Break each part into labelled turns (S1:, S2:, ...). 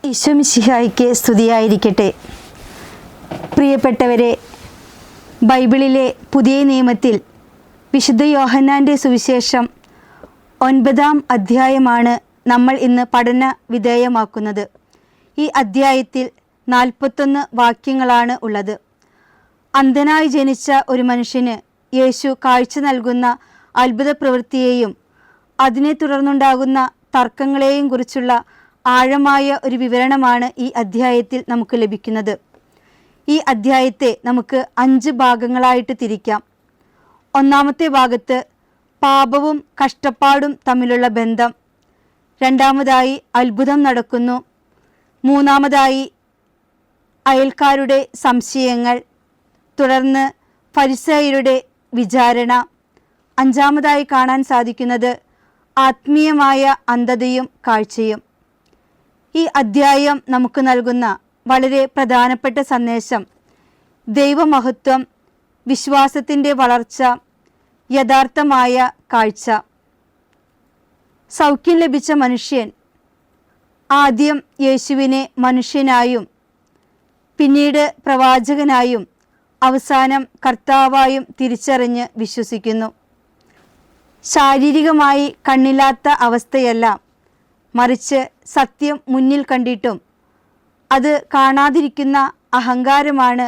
S1: ഈശോ മിശിഹായ്ക്ക് സ്തുതിയായിരിക്കട്ടെ. പ്രിയപ്പെട്ടവരെ, ബൈബിളിലെ പുതിയ നിയമത്തിൽ വിശുദ്ധ യോഹന്നാൻ്റെ സുവിശേഷം 9-ാം അധ്യായമാണ് നമ്മൾ ഇന്ന് പഠന വിധേയമാക്കുന്നത്. ഈ അധ്യായത്തിൽ 41 വാക്യങ്ങളാണ് ഉള്ളത്. അന്ധനായി ജനിച്ച ഒരു മനുഷ്യന് യേശു കാഴ്ച നൽകുന്ന അത്ഭുത പ്രവൃത്തിയെയും അതിനെ തുടർന്നുണ്ടാകുന്ന തർക്കങ്ങളെയും കുറിച്ചുള്ള ആഴമായ ഒരു വിവരണമാണ് ഈ അധ്യായത്തിൽ നമുക്ക് ലഭിക്കുന്നത്. ഈ അധ്യായത്തെ നമുക്ക് 5 ഭാഗങ്ങളായിട്ട് തിരിക്കാം. ഒന്നാമത്തെ ഭാഗത്ത് പാപവും കഷ്ടപ്പാടും തമ്മിലുള്ള ബന്ധം, രണ്ടാമതായി അത്ഭുതം നടക്കുന്നു, മൂന്നാമതായി അയൽക്കാരുടെ സംശയങ്ങൾ, തുടർന്ന് ഫരിസേയരുടെ വിചാരണ, അഞ്ചാമതായി കാണാൻ സാധിക്കുന്നത് ആത്മീയമായ അന്ധതയും കാഴ്ചയും. ഈ അധ്യായം നമുക്ക് നൽകുന്ന വളരെ പ്രധാനപ്പെട്ട സന്ദേശം ദൈവമഹത്വം, വിശ്വാസത്തിൻ്റെ വളർച്ച, യഥാർത്ഥമായ കാഴ്ച. സൗഖ്യം ലഭിച്ച മനുഷ്യൻ ആദ്യം യേശുവിനെ മനുഷ്യനായും പിന്നീട് പ്രവാചകനായും അവസാനം കർത്താവായും തിരിച്ചറിഞ്ഞ് വിശ്വസിക്കുന്നു. ശാരീരികമായി കണ്ണില്ലാത്ത അവസ്ഥയല്ല, മറിച്ച് സത്യം മുന്നിൽ കണ്ടിട്ടും അത് കാണാതിരിക്കുന്ന അഹങ്കാരമാണ്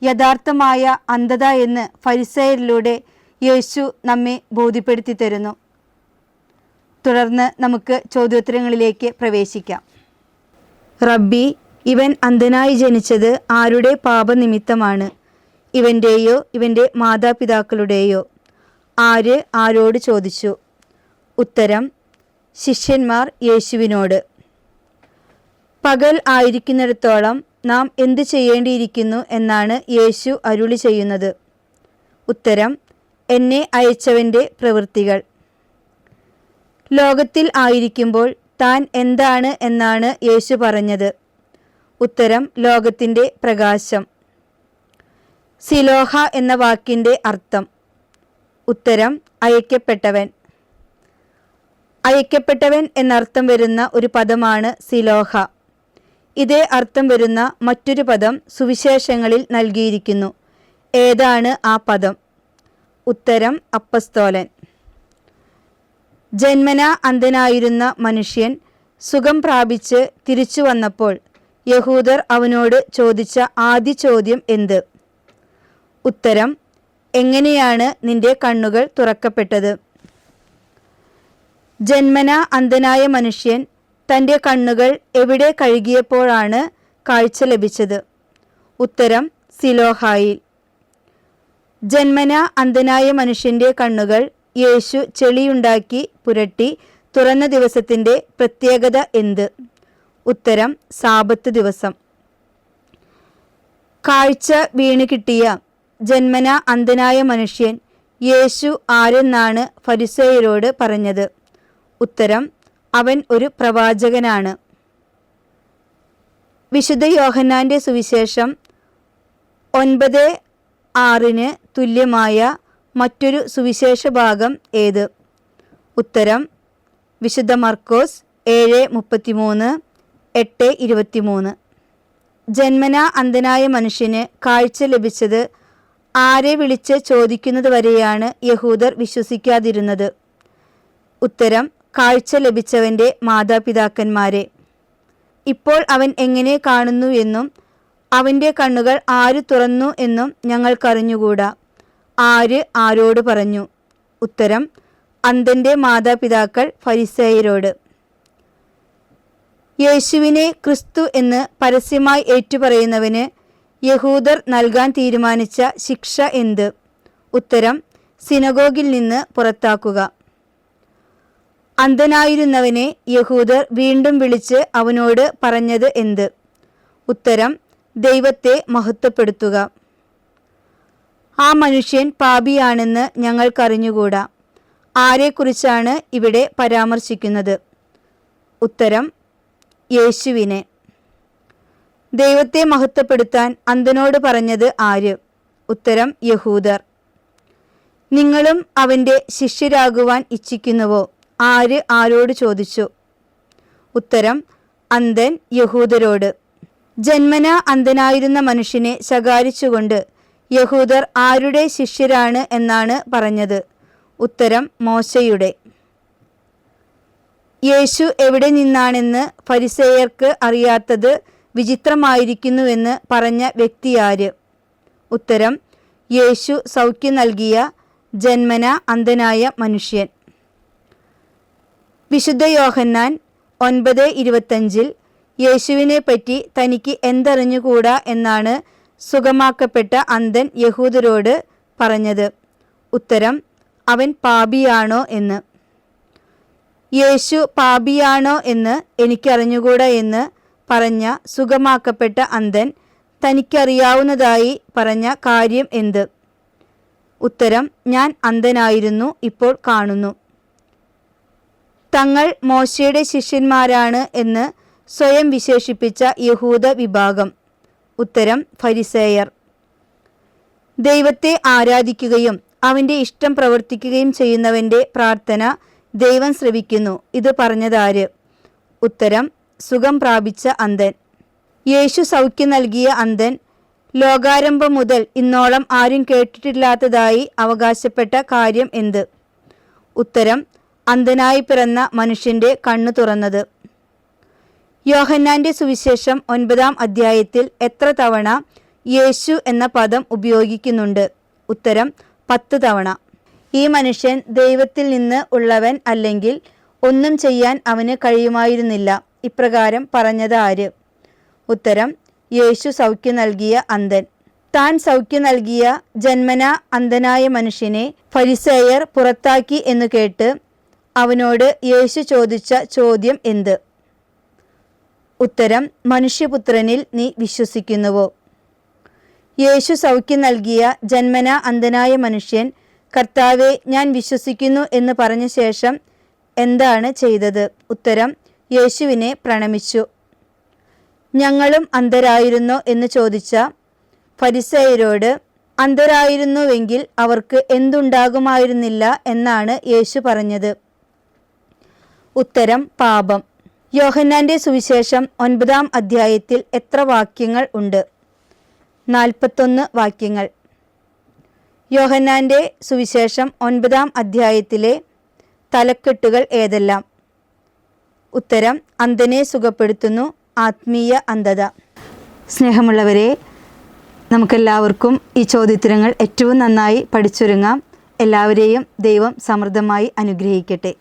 S1: യഥാർത്ഥമായ അന്ധത എന്ന് ഫരിസേയരിലൂടെ യേശു നമ്മെ ബോധ്യപ്പെടുത്തി തരുന്നു. തുടർന്ന് നമുക്ക് ചോദ്യോത്തരങ്ങളിലേക്ക് പ്രവേശിക്കാം. റബ്ബി, ഇവൻ അന്ധനായി ജനിച്ചത് ആരുടെ പാപനിമിത്തമാണ്? ഇവൻ്റെയോ ഇവൻ്റെ മാതാപിതാക്കളുടെയോ? ആര് ആരോട് ചോദിച്ചു? ഉത്തരം: ശിഷ്യന്മാർ യേശുവിനോട്. പകൽ ആയിരിക്കുന്നിടത്തോളം നാം എന്ത് ചെയ്യേണ്ടിയിരിക്കുന്നു എന്നാണ് യേശു അരുളി ചെയ്യുന്നത്? ഉത്തരം: എന്നെ അയച്ചവൻ്റെ പ്രവൃത്തികൾ. ലോകത്തിൽ ആയിരിക്കുമ്പോൾ താൻ എന്താണ് എന്നാണ് യേശു പറഞ്ഞത്? ഉത്തരം: ലോകത്തിൻ്റെ പ്രകാശം. സിലോഹ എന്ന വാക്കിൻ്റെ അർത്ഥം? ഉത്തരം: അയക്കപ്പെട്ടവൻ. അയക്കപ്പെട്ടവൻ എന്നർത്ഥം വരുന്ന ഒരു പദമാണ് സിലോഹ. ഇതേ അർത്ഥം വരുന്ന മറ്റൊരു പദം സുവിശേഷങ്ങളിൽ നൽകിയിരിക്കുന്നു. ഏതാണ് ആ പദം? ഉത്തരം: അപ്പസ്തോലൻ. ജന്മനാ അന്ധനായിരുന്ന മനുഷ്യൻ സുഖം പ്രാപിച്ച് തിരിച്ചു വന്നപ്പോൾ യഹൂദർ അവനോട് ചോദിച്ച ആദ്യ ചോദ്യം എന്ത്? ഉത്തരം: എങ്ങനെയാണ് നിന്റെ കണ്ണുകൾ തുറക്കപ്പെട്ടത്? ജന്മനാ അന്ധനായ മനുഷ്യൻ തൻ്റെ കണ്ണുകൾ എവിടെ കഴുകിയപ്പോഴാണ് കാഴ്ച ലഭിച്ചത്? ഉത്തരം: സിലോഹായിൽ. ജന്മനാ അന്ധനായ മനുഷ്യൻ്റെ കണ്ണുകൾ യേശു ചെളിയുണ്ടാക്കി പുരട്ടി തുറന്ന ദിവസത്തിൻ്റെ പ്രത്യേകത എന്ത്? ഉത്തരം: സാബത്ത് ദിവസം. കാഴ്ച വീണ് കിട്ടിയ ജന്മനാ അന്ധനായ മനുഷ്യൻ യേശു ആരെന്നാണ് ഫരിസേയരോട് പറഞ്ഞത്? ഉത്തരം: അവൻ ഒരു പ്രവാചകനാണ്. വിശുദ്ധ യോഹന്നാൻ്റെ സുവിശേഷം 9:6 തുല്യമായ മറ്റൊരു സുവിശേഷ ഭാഗം ഏത്? ഉത്തരം: വിശുദ്ധ മർക്കോസ് 7:33, 8:23. ജന്മനാ അന്ധനായ മനുഷ്യന് കാഴ്ച ലഭിച്ചത് ആരെ വിളിച്ച് ചോദിക്കുന്നത് വരെയാണ് യഹൂദർ വിശ്വസിക്കാതിരുന്നത്? ഉത്തരം: കാഴ്ച ലഭിച്ചവൻ്റെ മാതാപിതാക്കന്മാരെ. ഇപ്പോൾ അവൻ എങ്ങനെ കാണുന്നു എന്നും അവൻ്റെ കണ്ണുകൾ ആര് തുറന്നു എന്നും ഞങ്ങൾക്കറിഞ്ഞുകൂടാ. ആര് ആരോട് പറഞ്ഞു? ഉത്തരം: അന്ധൻ്റെ മാതാപിതാക്കൾ ഫരിസേയരോട്. യേശുവിനെ ക്രിസ്തു എന്ന് പരസ്യമായി ഏറ്റുപറയുന്നവന് യഹൂദർ നൽകാൻ തീരുമാനിച്ച ശിക്ഷ എന്ത്? ഉത്തരം: സിനഗോഗിൽ നിന്ന് പുറത്താക്കുക. അന്ധനായിരുന്നവനെ യഹൂദർ വീണ്ടും വിളിച്ച് അവനോട് പറഞ്ഞത് എന്ത്? ഉത്തരം: ദൈവത്തെ മഹത്വപ്പെടുത്തുക. ആ മനുഷ്യൻ പാപിയാണെന്ന് ഞങ്ങൾക്കറിഞ്ഞുകൂടാ. ആരെക്കുറിച്ചാണ് ഇവിടെ പരാമർശിക്കുന്നത്? ഉത്തരം: യേശുവിനെ. ദൈവത്തെ മഹത്വപ്പെടുത്താൻ അന്ധനോട് പറഞ്ഞത് ആര്? ഉത്തരം: യഹൂദർ. നിങ്ങളും അവൻ്റെ ശിഷ്യരാകുവാൻ ഇച്ഛിക്കുന്നുവോ? ആര് ആരോട് ചോദിച്ചു? ഉത്തരം: അന്ധൻ യഹൂദരോട്. ജന്മനാ അന്ധനായിരുന്ന മനുഷ്യനെ ശകാരിച്ചുകൊണ്ട് യഹൂദർ ആരുടെ ശിഷ്യരാണ് എന്നാണ് പറഞ്ഞത്? ഉത്തരം മോശയുടെ. യേശു എവിടെ നിന്നാണെന്ന് ഫരിസേയർക്ക് അറിയാത്തത് വിചിത്രമായിരിക്കുന്നുവെന്ന് പറഞ്ഞ വ്യക്തിയാര്? ഉത്തരം യേശു സൗഖ്യം നൽകിയ ജന്മനാ അന്ധനായ മനുഷ്യൻ. വിശുദ്ധ യോഹന്നാൻ 9:25 യേശുവിനെ പറ്റി തനിക്ക് എന്തറിഞ്ഞുകൂടാ എന്നാണ് സുഖമാക്കപ്പെട്ട അന്ധൻ യഹൂദരോട് പറഞ്ഞത്? ഉത്തരം അവൻ പാപിയാണോ എന്ന്. യേശു പാപിയാണോ എന്ന് എനിക്കറിഞ്ഞുകൂടാ എന്ന് പറഞ്ഞ സുഖമാക്കപ്പെട്ട അന്ധൻ തനിക്കറിയാവുന്നതായി പറഞ്ഞ കാര്യം എന്ത്? ഉത്തരം ഞാൻ അന്ധനായിരുന്നു, ഇപ്പോൾ കാണുന്നു. തങ്ങൾ മോശയുടെ ശിഷ്യന്മാരാണ് എന്ന് സ്വയം വിശേഷിപ്പിച്ച യഹൂദ വിഭാഗം? ഉത്തരം ഫരിസേയർ. ദൈവത്തെ ആരാധിക്കുകയും അവൻ്റെ ഇഷ്ടം പ്രവർത്തിക്കുകയും ചെയ്യുന്നവൻ്റെ പ്രാർത്ഥന ദൈവം ശ്രവിക്കുന്നു. ഇത് പറഞ്ഞതാര്? ഉത്തരം സുഖം പ്രാപിച്ച അന്ധൻ. യേശു സൗഖ്യം നൽകിയ അന്ധൻ ലോകാരംഭം മുതൽ ഇന്നോളം ആരും കേട്ടിട്ടില്ലാത്തതായി അവകാശപ്പെട്ട കാര്യം എന്ത്? ഉത്തരം അന്ധനായി പിറന്ന മനുഷ്യൻ്റെ കണ്ണു തുറന്നത്. യോഹന്നാന്റെ സുവിശേഷം 9-ാം അധ്യായത്തിൽ എത്ര തവണ യേശു എന്ന പദം ഉപയോഗിക്കുന്നുണ്ട്? ഉത്തരം 10 തവണ. ഈ മനുഷ്യൻ ദൈവത്തിൽ നിന്ന് ഉള്ളവൻ അല്ലെങ്കിൽ ഒന്നും ചെയ്യാൻ അവന് കഴിയുമായിരുന്നില്ല. ഇപ്രകാരം പറഞ്ഞത് ആര്? ഉത്തരം യേശു സൗഖ്യം നൽകിയ അന്ധൻ. താൻ സൗഖ്യം നൽകിയ ജന്മനാ അന്ധനായ മനുഷ്യനെ ഫരിസേയർ പുറത്താക്കി എന്നു കേട്ട് അവനോട് യേശു ചോദിച്ച ചോദ്യം എന്ത്? ഉത്തരം മനുഷ്യപുത്രനിൽ നീ വിശ്വസിക്കുന്നുവോ? യേശു സൗഖ്യം നൽകിയ ജന്മനാ അന്ധനായ മനുഷ്യൻ കർത്താവെ ഞാൻ വിശ്വസിക്കുന്നു എന്ന് പറഞ്ഞ ശേഷം എന്താണ് ചെയ്തത്? ഉത്തരം യേശുവിനെ പ്രണമിച്ചു. ഞങ്ങളും അന്ധരായിരുന്നോ എന്ന് ചോദിച്ച ഫരിസേയരോട് അന്ധരായിരുന്നുവെങ്കിൽ അവർക്ക് എന്തുണ്ടാകുമായിരുന്നില്ല എന്നാണ് യേശു പറഞ്ഞത്? ഉത്തരം പാപം. യോഹന്നാന്റെ സുവിശേഷം 9-ാം അധ്യായത്തിൽ എത്ര വാക്യങ്ങൾ ഉണ്ട്? 41 വാക്യങ്ങൾ. യോഹന്നാന്റെ സുവിശേഷം 9-ാം അധ്യായത്തിലെ തലക്കെട്ടുകൾ ഏതെല്ലാം? ഉത്തരം അന്ധനെ സുഖപ്പെടുത്തുന്നു, ആത്മീയ അന്ധത. സ്നേഹമുള്ളവരെ, നമുക്കെല്ലാവർക്കും ഈ ചോദ്യോത്തരങ്ങൾ ഏറ്റവും നന്നായി പഠിച്ചൊരുങ്ങാം. എല്ലാവരെയും ദൈവം സമൃദ്ധമായി അനുഗ്രഹിക്കട്ടെ.